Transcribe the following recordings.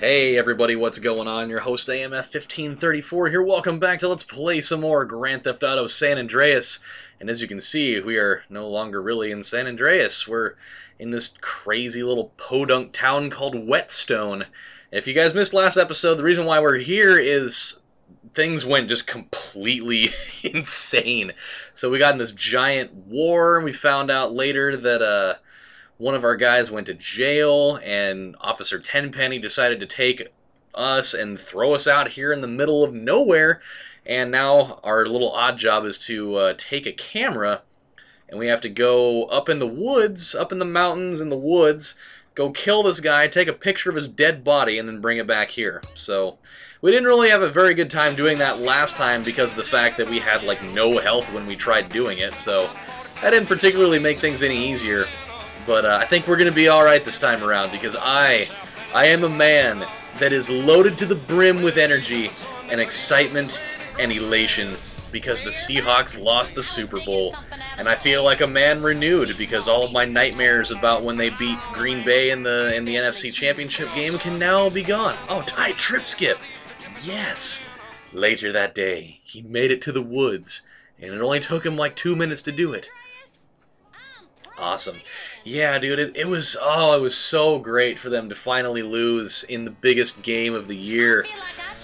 Hey everybody, what's going on? Your host AMF1534 here. Welcome back to Let's Play some more Grand Theft Auto San Andreas. And as you can see, we are no longer really in San Andreas. We're in this crazy little podunk town called Whetstone. If you guys missed last episode, the reason why we're here is things went just completely insane. So we got in this giant war, and we found out later that one of our guys went to jail, and Officer Tenpenny decided to take us and throw us out here in the middle of nowhere. And now our little odd job is to take a camera, and we have to go up in the woods, up in the mountains in the woods, go kill this guy, take a picture of his dead body, and then bring it back here. So we didn't really have a very good time doing that last time because of the fact that we had like no health when we tried doing it. So that didn't particularly make things any easier. But I think we're going to be alright this time around because I am a man that is loaded to the brim with energy and excitement and elation because the Seahawks lost the Super Bowl. And I feel like a man renewed because all of my nightmares about when they beat Green Bay in the NFC Championship game can now be gone. Oh, Ty Trip Skip! Yes! Later that day, he made it to the woods, and it only took him like 2 minutes to do it. Awesome. Yeah, dude, it was so great for them to finally lose in the biggest game of the year,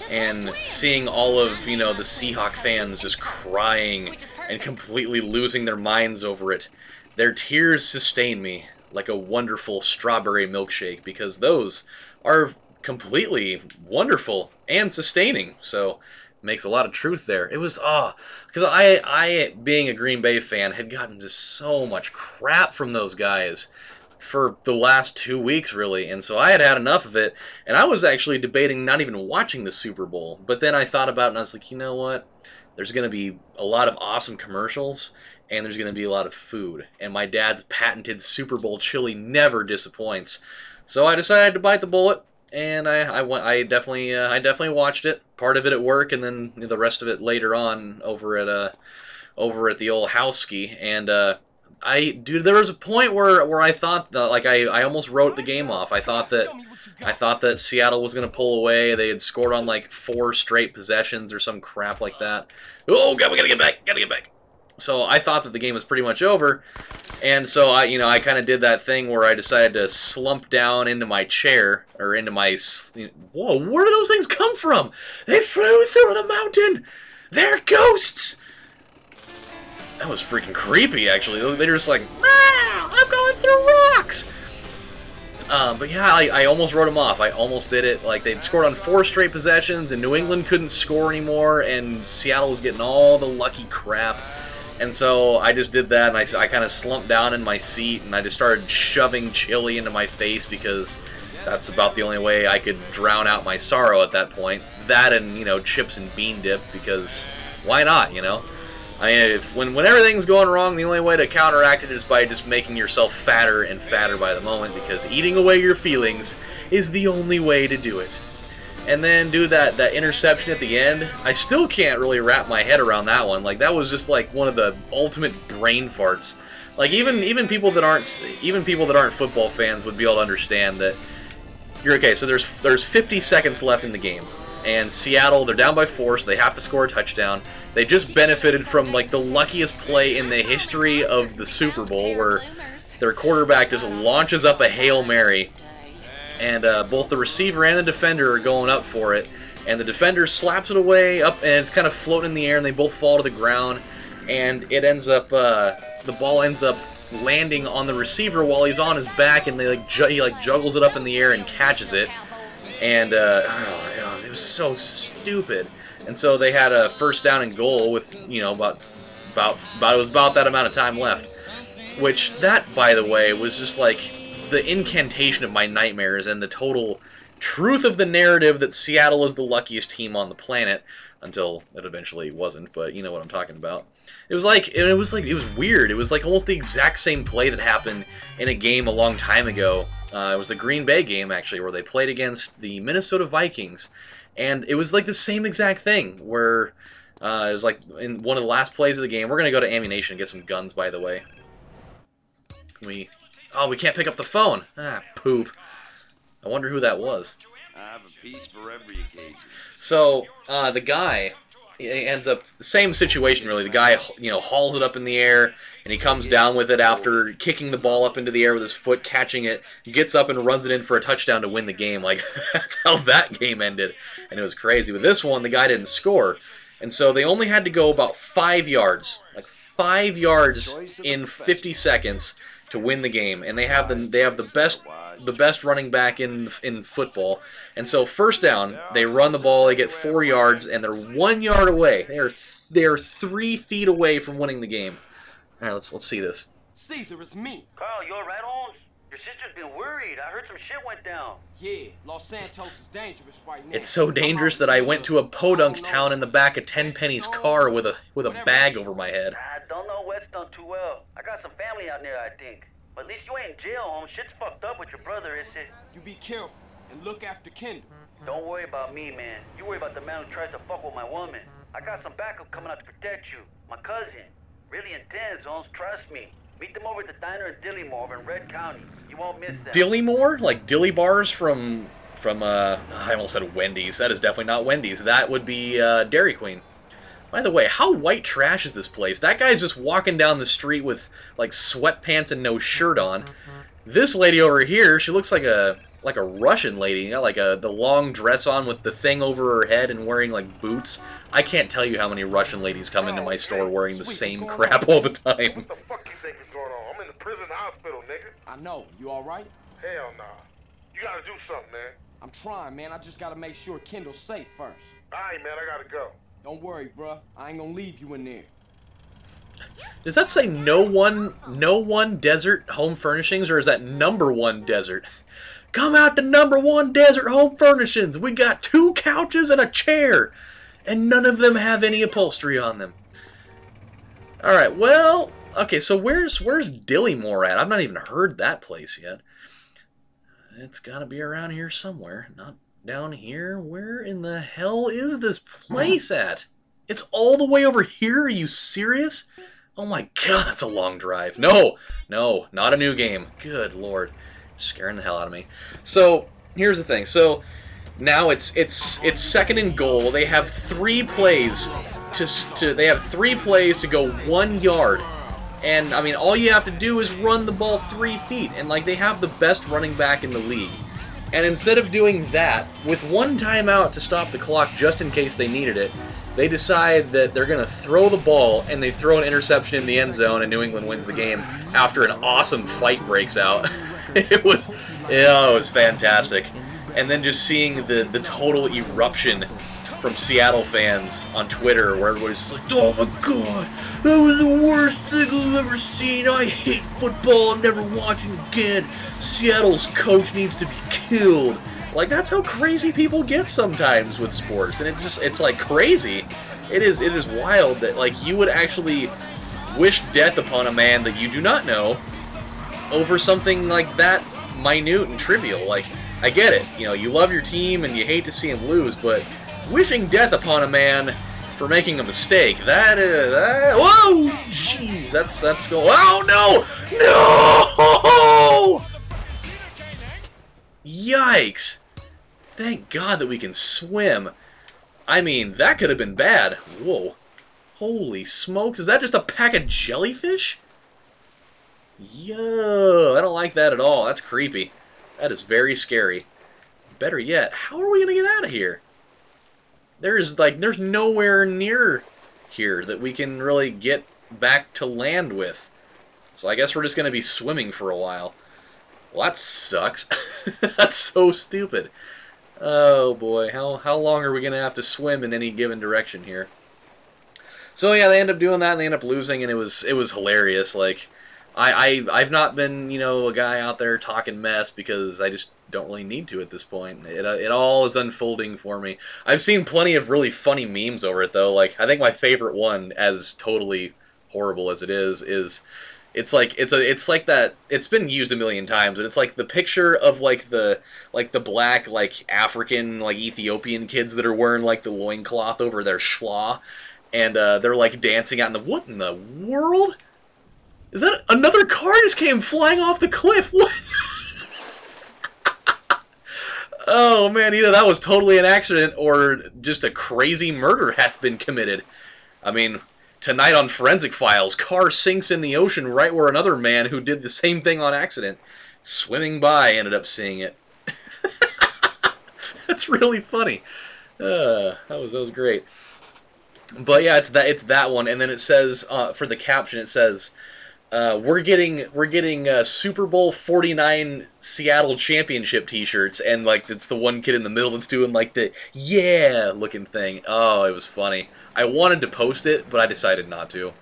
and seeing all of, the Seahawk fans just crying and completely losing their minds over it. Their tears sustain me like a wonderful strawberry milkshake, because those are completely wonderful and sustaining, so makes a lot of truth there. It was, because I, being a Green Bay fan, had gotten just so much crap from those guys for the last 2 weeks, really, and so I had had enough of it, and I was actually debating not even watching the Super Bowl, but then I thought about it, and I was like, you know what? There's going to be a lot of awesome commercials, and there's going to be a lot of food, and my dad's patented Super Bowl chili never disappoints, so I decided to bite the bullet. And I definitely watched it. Part of it at work, and then the rest of it later on over at the old house ski. And there was a point where I thought that, like, I almost wrote the game off. I thought that Seattle was gonna pull away. They had scored on like 4 straight possessions or some crap like that. Oh God, we gotta get back. So I thought that the game was pretty much over. And so I kind of did that thing where I decided to slump down into my chair, or into my... Whoa, where do those things come from? They flew through the mountain! They're ghosts! That was freaking creepy, actually. They're just like, I'm going through rocks! But yeah, I almost wrote them off. I almost did it. Like, they'd scored on 4 straight possessions, and New England couldn't score anymore, and Seattle was getting all the lucky crap. And so I just did that, and I kind of slumped down in my seat, and I just started shoving chili into my face because that's about the only way I could drown out my sorrow at that point. That and, chips and bean dip, because why not, I mean, when everything's going wrong, the only way to counteract it is by just making yourself fatter and fatter by the moment, because eating away your feelings is the only way to do it. And then do that interception at the end. I still can't really wrap my head around that one. Like, that was just like one of the ultimate brain farts. Like, even people that aren't football fans would be able to understand that you're okay. So there's 50 seconds left in the game, and Seattle, they're down by 4, so they have to score a touchdown. They just benefited from like the luckiest play in the history of the Super Bowl, where their quarterback just launches up a Hail Mary. And both the receiver and the defender are going up for it. And the defender slaps it away up, and it's kind of floating in the air, and they both fall to the ground. And it ends up, the ball ends up landing on the receiver while he's on his back, and he juggles it up in the air and catches it. And it was so stupid. And so they had a first down and goal with about that amount of time left. Which that, by the way, was just like the incantation of my nightmares and the total truth of the narrative that Seattle is the luckiest team on the planet, until it eventually wasn't, but you know what I'm talking about. It was weird. It was like almost the exact same play that happened in a game a long time ago. It was the Green Bay game, actually, where they played against the Minnesota Vikings, and it was like the same exact thing, where it was like in one of the last plays of the game. We're going to go to Ammunition and get some guns, by the way. Oh, we can't pick up the phone. Ah, poop. I wonder who that was. I have a piece for every occasion. So the guy ends up the same situation really. The guy hauls it up in the air and he comes down with it after kicking the ball up into the air with his foot, catching it. He gets up and runs it in for a touchdown to win the game. Like that's how that game ended, and it was crazy. With this one, the guy didn't score, and so they only had to go about 5 yards, like 5 yards in 50 seconds to win the game, and they have the best running back in football. And so first down, they run the ball, they get 4 yards, and they're 1 yard away. They are 3 feet away from winning the game. All right, let's see this. Caesar, it's me. Carl, you alright, Holmes? Your sister's been worried. I heard some shit went down. Yeah, Los Santos is dangerous right now. It's so dangerous that I went to a podunk town in the back of Tenpenny's car with a bag over my head. I don't know West done too well. I got some family out there, I think. But at least you ain't in jail, Holmes. Shit's fucked up with your brother, is it? You be careful and look after Kendall. Don't worry about me, man. You worry about the man who tries to fuck with my woman. I got some backup coming out to protect you. My cousin. Really intense, Holmes. Trust me. Meet them over at the diner in Dillymore over in Red County. You won't miss them. Dillymore? Like dilly bars from I almost said Wendy's. That is definitely not Wendy's. That would be Dairy Queen. By the way, how white trash is this place? That guy's just walking down the street with like sweatpants and no shirt on. This lady over here, she looks like a Russian lady, you know, like the long dress on with the thing over her head and wearing like boots. I can't tell you how many Russian ladies come into my store wearing the same crap all the time. What the fuck you think is going on? I'm in the prison hospital, nigga. I know. You all right? Hell nah. You gotta do something, man. I'm trying, man. I just gotta make sure Kendall's safe first. Alright, man, I gotta go. Don't worry, bruh. I ain't gonna leave you in there. Does that say no one desert home furnishings, or is that number 1 desert? Come out to number 1 desert home furnishings. We got 2 couches and a chair, and none of them have any upholstery on them. All right, well, okay. So where's Dillymore at? I've not even heard that place yet. It's got to be around here somewhere. Not down here. Where in the hell is this place at? It's all the way over here. Are you serious? Oh my god, that's a long drive. No, not a new game. Good lord. Scaring the hell out of me. So, here's the thing. So, now it's second and goal. They have 3 plays to go 1 yard. And I mean, all you have to do is run the ball 3 feet, and like they have the best running back in the league. And instead of doing that, with 1 timeout to stop the clock just in case they needed it, they decide that they're going to throw the ball, and they throw an interception in the end zone, and New England wins the game after an awesome fight breaks out. It was fantastic. And then just seeing the total eruption from Seattle fans on Twitter, where everybody's like, oh my god, that was the worst thing I've ever seen. I hate football. I'm never watching again. Seattle's coach needs to be killed. Like, that's how crazy people get sometimes with sports. And it's like crazy. It is wild that like you would actually wish death upon a man that you do not know over something like that minute and trivial. Like, I get it. You know, you love your team and you hate to see him lose, but wishing death upon a man for making a mistake, whoa, jeez, that's go. Oh no, yikes! Thank God that we can swim. I mean, that could have been bad. Whoa, holy smokes! Is that just a pack of jellyfish? Yo, I don't like that at all. That's creepy. That is very scary. Better yet, how are we gonna get out of here? There's nowhere near here that we can really get back to land with. So I guess we're just gonna be swimming for a while. Well, that sucks. That's so stupid. Oh boy, how long are we gonna have to swim in any given direction here? So yeah, they end up doing that and they end up losing, and it was hilarious. Like, I've not been, you know, a guy out there talking mess because I just don't really need to at this point. It all is unfolding for me. I've seen plenty of really funny memes over it though. Like, I think my favorite one, as totally horrible as it is it's like that. It's been used a million times, but it's like the picture of like the black like African like Ethiopian kids that are wearing like the loincloth over their schwa, and they're like dancing out in the what in the world? Is that another car just came flying off the cliff? What? Oh man, either that was totally an accident or just a crazy murder hath been committed. I mean, tonight on Forensic Files, car sinks in the ocean right where another man who did the same thing on accident, swimming by, ended up seeing it. That's really funny. That was great. But yeah, it's that one, and then it says for the caption it says, we're getting Super Bowl 49 Seattle Championship T-shirts, and like it's the one kid in the middle that's doing like the yeah looking thing. Oh, it was funny. I wanted to post it, but I decided not to.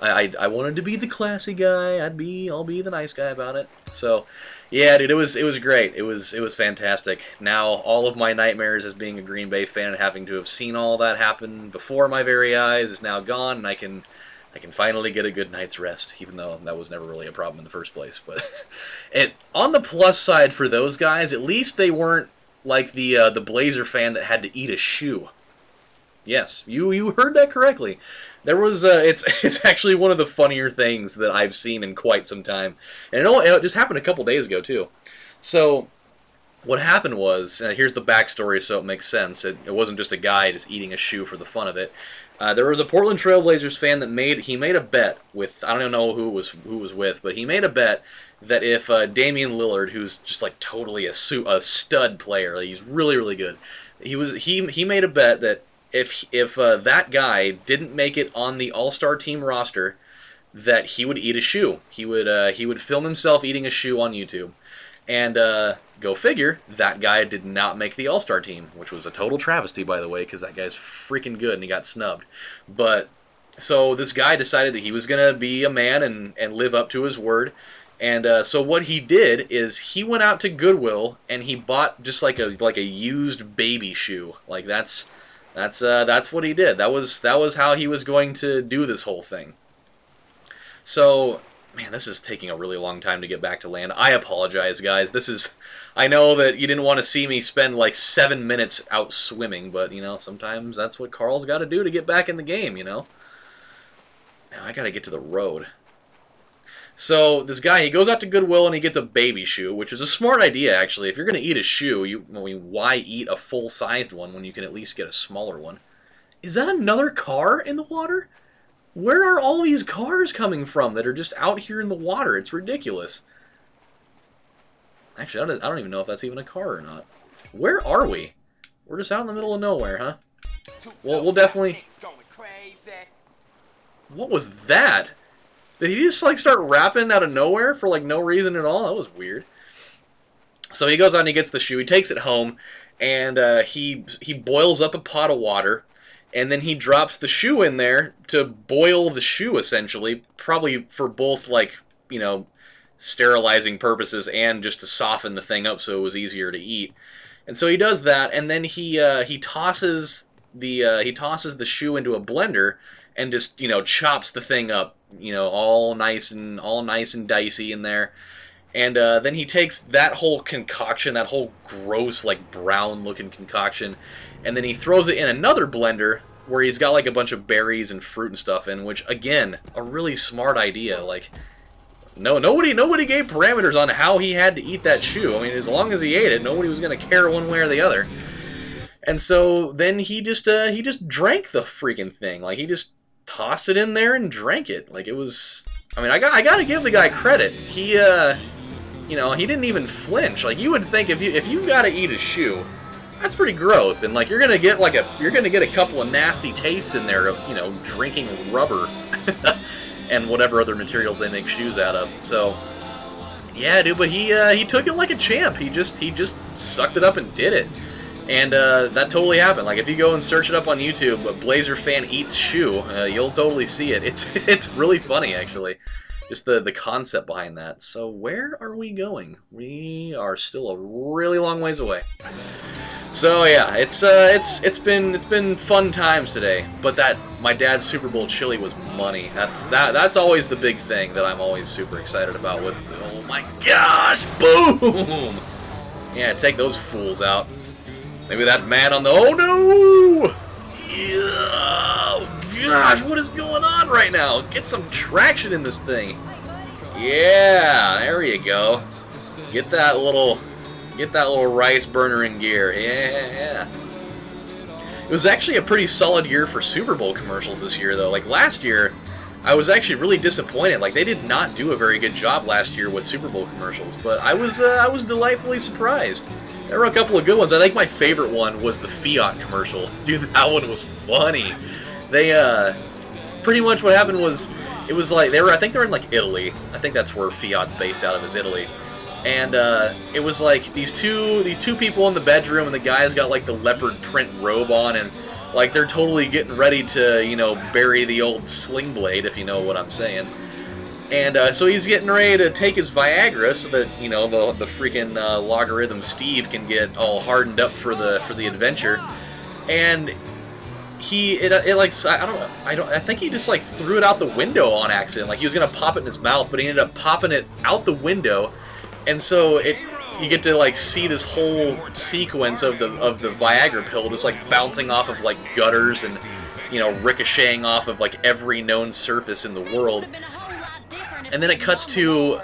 I wanted to be the classy guy. I'll be the nice guy about it. So, yeah, dude, it was great. It was fantastic. Now all of my nightmares as being a Green Bay fan and having to have seen all that happen before my very eyes is now gone, and I can finally get a good night's rest, even though that was never really a problem in the first place. But on the plus side for those guys, at least they weren't like the Blazer fan that had to eat a shoe. Yes, you heard that correctly. There was it's actually one of the funnier things that I've seen in quite some time, and it just happened a couple days ago too. So what happened was, here's the backstory so it makes sense. It wasn't just a guy just eating a shoe for the fun of it. There was a Portland Trailblazers fan that made a bet with, I don't know who it was with, but he made a bet that if Damian Lillard, who's just like totally a stud player, like he's really really good, he made a bet that if that guy didn't make it on the All-Star team roster, that he would eat a shoe. He would film himself eating a shoe on YouTube. And go figure, that guy did not make the All-Star team, which was a total travesty, by the way, because that guy's freaking good and he got snubbed. But so this guy decided that he was going to be a man and live up to his word. And so what he did is he went out to Goodwill and he bought just like a used baby shoe. Like that's what he did. That was how he was going to do this whole thing. So, man, this is taking a really long time to get back to land. I apologize, guys. I know that you didn't want to see me spend like 7 minutes out swimming, but, sometimes that's what Carl's got to do to get back in the game, Now I got to get to the road. So, this guy, he goes out to Goodwill and he gets a baby shoe, which is a smart idea, actually. If you're going to eat a shoe, why eat a full-sized one when you can at least get a smaller one? Is that another car in the water? Where are all these cars coming from that are just out here in the water? It's ridiculous. Actually, I don't even know if that's even a car or not. Where are we? We're just out in the middle of nowhere, huh? Well, we'll definitely... What was that? Did he just like start rapping out of nowhere for like no reason at all? That was weird. So he goes out and he gets the shoe. He takes it home, and he boils up a pot of water. And then he drops the shoe in there to boil the shoe, essentially, probably for both, like, sterilizing purposes and just to soften the thing up so it was easier to eat. And so he does that, and then he tosses the shoe into a blender and just chops the thing up, all nice and dicey in there. And then he takes that whole concoction, that whole gross, like, brown-looking concoction, and then he throws it in another blender where he's got, like, a bunch of berries and fruit and stuff in, which, again, a really smart idea. Like, nobody gave parameters on how he had to eat that shoe. I mean, as long as he ate it, nobody was going to care one way or the other. And so then he just drank the freaking thing. Like, he just tossed it in there and drank it. Like, it was... I mean, I got to give the guy credit. He, he didn't even flinch. Like, you would think if you got to eat a shoe, that's pretty gross, and like you're gonna get a couple of nasty tastes in there of drinking rubber and whatever other materials they make shoes out of. So yeah, dude, but he took it like a champ. He just sucked it up and did it, and that totally happened. Like if you go and search it up on YouTube, a Blazer fan eats shoe, you'll totally see it. It's really funny actually. Just the concept behind that. So where are we going? We are still a really long ways away. So yeah, it's been fun times today. But that my dad's Super Bowl chili was money. That's always the big thing that I'm always super excited about. With oh my gosh, boom! Yeah, take those fools out. Maybe that man on the oh no! Yeah. Oh gosh, what is going on right now? Get some traction in this thing. Yeah, there you go. Get that little Get that little rice burner in gear. Yeah. It was actually a pretty solid year for Super Bowl commercials this year, though. Like, last year, I was actually really disappointed. Like, they did not do a very good job last year with Super Bowl commercials, but I was delightfully surprised. There were a couple of good ones. I think my favorite one was the Fiat commercial. Dude, that one was funny. They, pretty much what happened was, it was like, I think they were in, like, Italy. I think that's where Fiat's based out of, is Italy. And it was like these two people in the bedroom, and the guy's got like the leopard print robe on, and like they're totally getting ready to, you know, bury the old sling blade, if you know what I'm saying. And so he's getting ready to take his Viagra so that, you know, the freaking logarithm Steve can get all hardened up for the adventure. And I think he just like threw it out the window on accident. Like he was gonna pop it in his mouth, but he ended up popping it out the window. And so you get to like see this whole sequence of the Viagra pill just like bouncing off of like gutters and, you know, ricocheting off of like every known surface in the world. And then it cuts to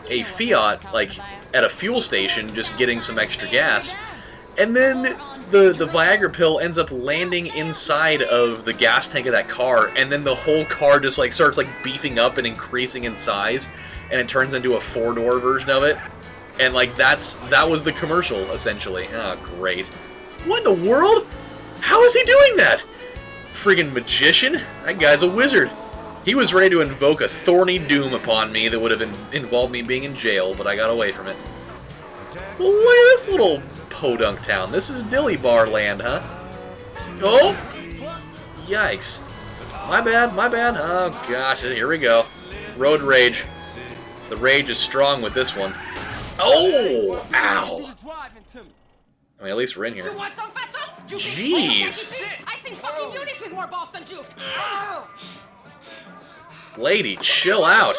a Fiat like at a fuel station just getting some extra gas, and then the Viagra pill ends up landing inside of the gas tank of that car, and then the whole car just like starts like beefing up and increasing in size. And it turns into a 4-door version of it, and like that was the commercial essentially. Oh, great! What in the world? How is he doing that? Friggin' magician! That guy's a wizard. He was ready to invoke a thorny doom upon me that would have involved me being in jail, but I got away from it. Well, look at this little podunk town. This is Dilly Bar land, huh? Oh! Yikes! My bad. Oh gosh, here we go. Road rage. The rage is strong with this one. Oh! Ow! I mean, at least we're in here. You want some fatso? Jeez! I seen fucking units with more balls than you. Lady, chill out.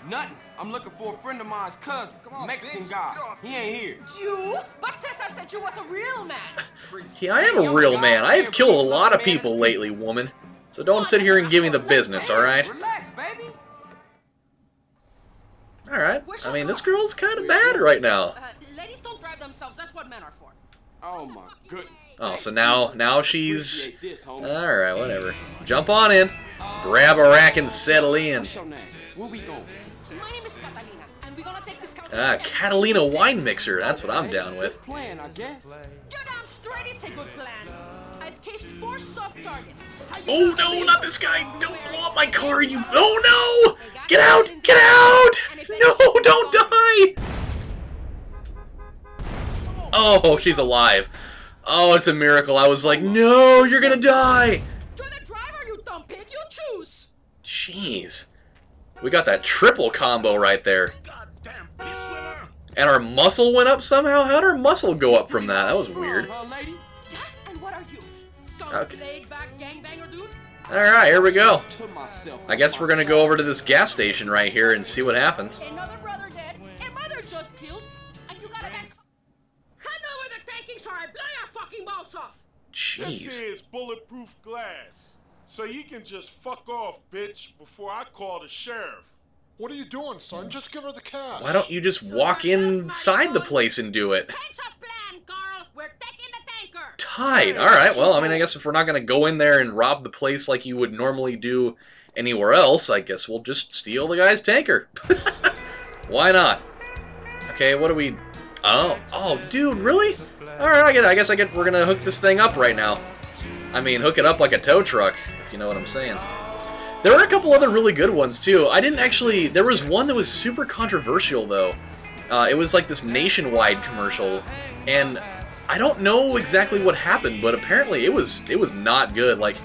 Nothing. I'm looking for a friend of mine's cousin, Mexican guy. He ain't here. You? But Cesar said you was a real man. Yeah, I am a real man. I have killed a lot of people lately, woman. So don't sit here and give me the business, alright? Relax, baby. Alright. I mean, this girl's kind of bad right now. Ladies don't drive themselves. That's what men are for. Oh my goodness. Oh, so now she's... Appreciate this, homie. Alright, whatever. Jump on in. Grab a rack and settle in. What's your name? Where we going? My name is Catalina, and we're gonna take this counter. Catalina wine mixer. That's what I'm down with. Good plan, I guess. You're damn straight. It's a good plan. I've cased 4 soft targets. Oh no, not this guy! Don't blow up my car, you... Oh no! Get out! Get out! No, don't die! Oh, she's alive. Oh, it's a miracle. I was like, no, you're gonna die! You're the driver, you dumb pig. You choose. Jeez. We got that triple combo right there. And our muscle went up somehow? How'd our muscle go up from that? That was weird. Yeah, and what are you? Some Okay. laid-back gangbanger dude? Alright, here we go. To myself. I guess we're gonna go over to this gas station right here and see what happens. Another brother dead, a mother just killed, and you got a back. Hand over the tankings or I blow your fucking balls off. This Jeez. here is bulletproof glass. So you can just fuck off, bitch, before I call the sheriff. What are you doing, son? Just give her the cash. Why don't you just walk inside the place and do it? Change of plan, Carl. We're taking the tanker. Tight. Alright, well, I mean, I guess if we're not gonna go in there and rob the place like you would normally do anywhere else, I guess we'll just steal the guy's tanker. Why not? Okay, what do we... Oh, dude, really? Alright, I guess we're gonna hook this thing up right now. I mean, hook it up like a tow truck, if you know what I'm saying. There were a couple other really good ones, too. I didn't actually... There was one that was super controversial, though. It was like this Nationwide commercial, and I don't know exactly what happened, but apparently it was not good. Like,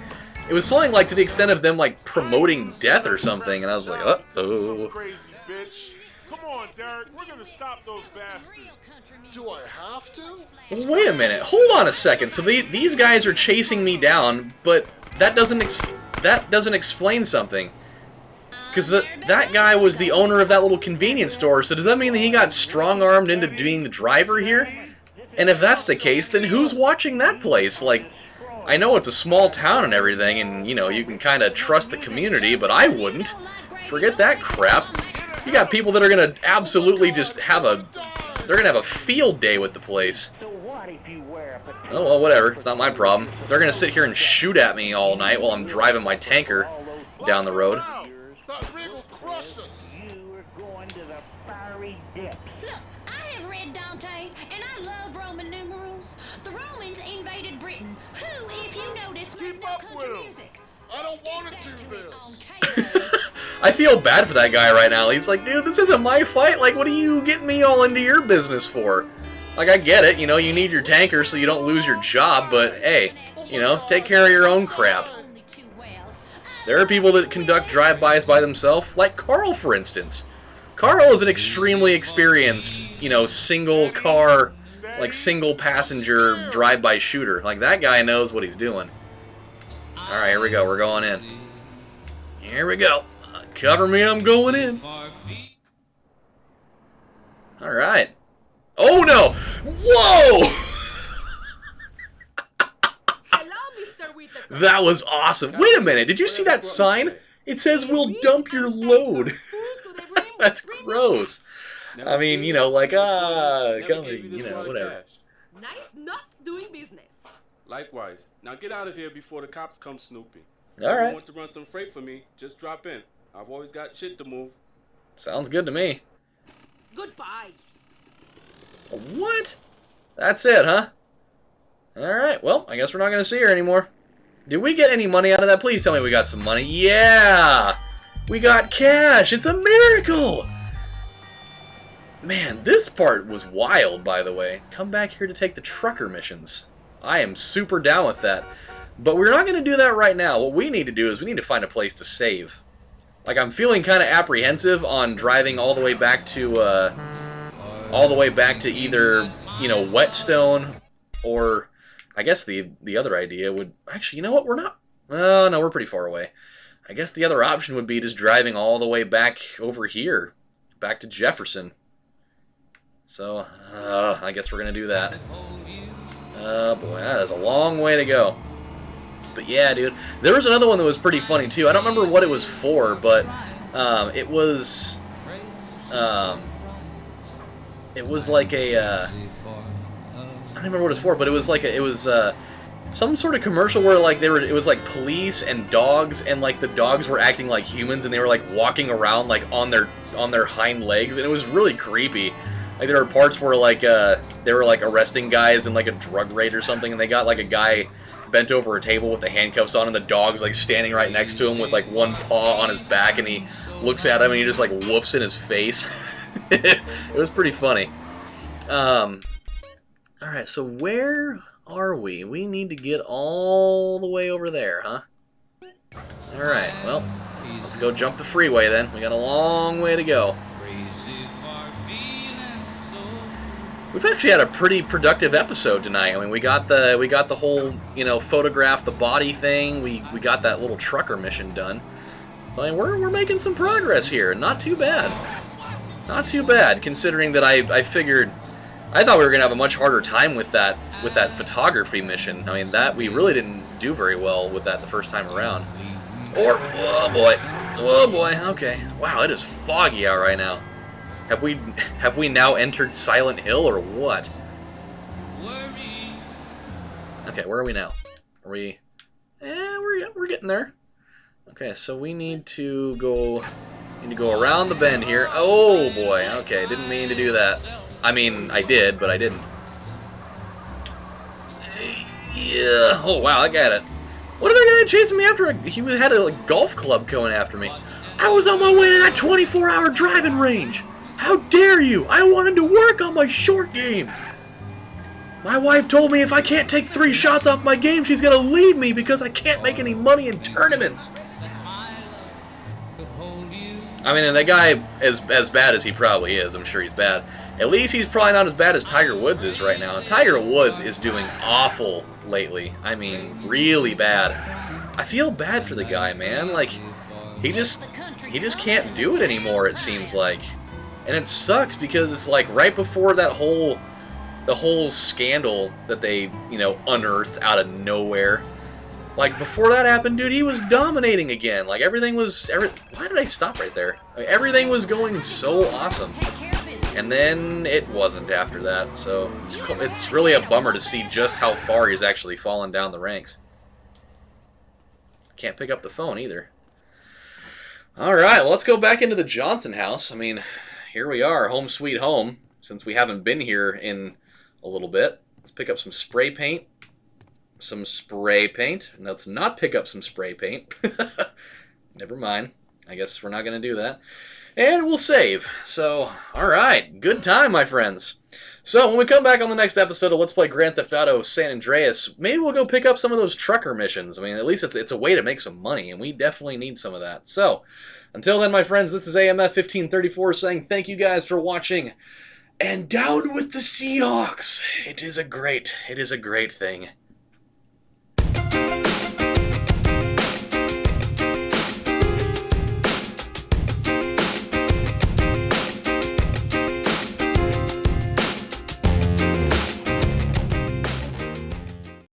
it was something like to the extent of them, like, promoting death or something, and I was like, uh-oh. Crazy bitch. Come on, Derek. We're gonna stop those bastards. Do I have to? Wait a minute. Hold on a second. So these guys are chasing me down, but that doesn't explain something. Because that guy was the owner of that little convenience store, so does that mean that he got strong-armed into being the driver here? And if that's the case, then who's watching that place? Like, I know it's a small town and everything, and, you know, you can kind of trust the community, but I wouldn't. Forget that crap. You got people that are going to absolutely just have a They're gonna have a field day with the place. So what if you wear a potato? Oh, well, whatever. It's not my problem. If they're gonna sit here and shoot at me all night while I'm driving my tanker down the road. That rig will crush us. You are going to the fiery depths. Look, I have read Dante, and I love Roman numerals. The Romans invaded Britain, who, if you notice, made Keep no up country with 'em. music. I don't Let's get want to back do to it this. on Kato's. I feel bad for that guy right now. He's like, dude, this isn't my fight. Like, what are you getting me all into your business for? Like, I get it, you know, you need your tanker so you don't lose your job, but hey, you know, take care of your own crap. Only too well. There are people that conduct drive-bys by themselves, like Carl, for instance. Carl is an extremely experienced, you know, single-car, like, single-passenger drive-by shooter. Like, that guy knows what he's doing. Alright, here we go. We're going in. Here we go. Cover me, I'm going in. Alright. Oh, no! Whoa! Hello, Mr. Whitaker. That was awesome. Wait a minute. Did you see that sign? It says, we'll dump your load. That's gross. I mean, you know, like, come, you know, whatever. Nice not doing business. Likewise. Now get out of here before the cops come snooping. All If you right. want to run some freight for me, just drop in. I've always got shit to move. Sounds good to me. Goodbye. What? That's it, huh? Alright, well, I guess we're not going to see her anymore. Did we get any money out of that? Please tell me we got some money. Yeah! We got cash! It's a miracle! Man, this part was wild, by the way. Come back here to take the trucker missions. I am super down with that. But we're not going to do that right now. What we need to do is we need to find a place to save. Like, I'm feeling kind of apprehensive on driving all the way back to, either, you know, Whetstone, or I guess the other idea would... Actually, you know what? We're not... Oh, no, we're pretty far away. I guess the other option would be just driving all the way back over here, back to Jefferson. So, I guess we're going to do that. Oh, boy, that is a long way to go. But yeah, dude, there was another one that was pretty funny, too. I don't remember what it was for, but it was like a... I don't remember what it was for, but it was like some sort of commercial where like it was like police and dogs, and like the dogs were acting like humans, and they were like walking around like on their hind legs, and it was really creepy. Like there were parts where like they were like arresting guys in like a drug raid or something, and they got like a guy bent over a table with the handcuffs on, and the dog's like standing right next to him with like one paw on his back, and he looks at him and he just like woofs in his face. It was pretty funny. Alright, so where are we? We need to get all the way over there, huh? Alright, well, let's go jump the freeway then. We got a long way to go. We've actually had a pretty productive episode tonight. I mean, we got the whole, you know, photograph the body thing. We got that little trucker mission done. I mean, we're making some progress here. Not too bad. Not too bad, considering that I thought we were gonna have a much harder time with that photography mission. I mean, that we really didn't do very well with that the first time around. Or oh boy, okay. Wow, it is foggy out right now. Have we now entered Silent Hill or what? Okay, where are we now? Are we? We're getting there. Okay, so we need to go around the bend here. Oh boy. Okay, didn't mean to do that. I mean, I did, but I didn't. Yeah. Oh wow, I got it. What did that guy chasing me after? He had a golf club going after me. I was on my way to that 24-hour driving range. How dare you! I wanted to work on my short game! My wife told me if I can't take 3 shots off my game, she's gonna leave me because I can't make any money in tournaments! I mean, and that guy, as bad as he probably is, I'm sure he's bad, at least he's probably not as bad as Tiger Woods is right now. And Tiger Woods is doing awful lately. I mean, really bad. I feel bad for the guy, man. Like, he just can't do it anymore, it seems like. And it sucks because it's like right before that the whole scandal that they, you know, unearthed out of nowhere. Like before that happened, dude, he was dominating again. Like everything was why did I stop right there? Like, everything was going so awesome. Take care of business. And then it wasn't after that, so it's really a bummer to see just how far he's actually fallen down the ranks. Can't pick up the phone either. Alright, well, let's go back into the Johnson house. I mean, here we are, home sweet home, since we haven't been here in a little bit. Let's pick up some spray paint. Some spray paint. Let's not pick up some spray paint. Never mind. I guess we're not going to do that. And we'll save. So, alright. Good time, my friends. So, when we come back on the next episode of Let's Play Grand Theft Auto San Andreas, maybe we'll go pick up some of those trucker missions. I mean, at least it's a way to make some money, and we definitely need some of that. So, until then, my friends, this is AMF 1534 saying thank you guys for watching. And down with the Seahawks! It is a great thing.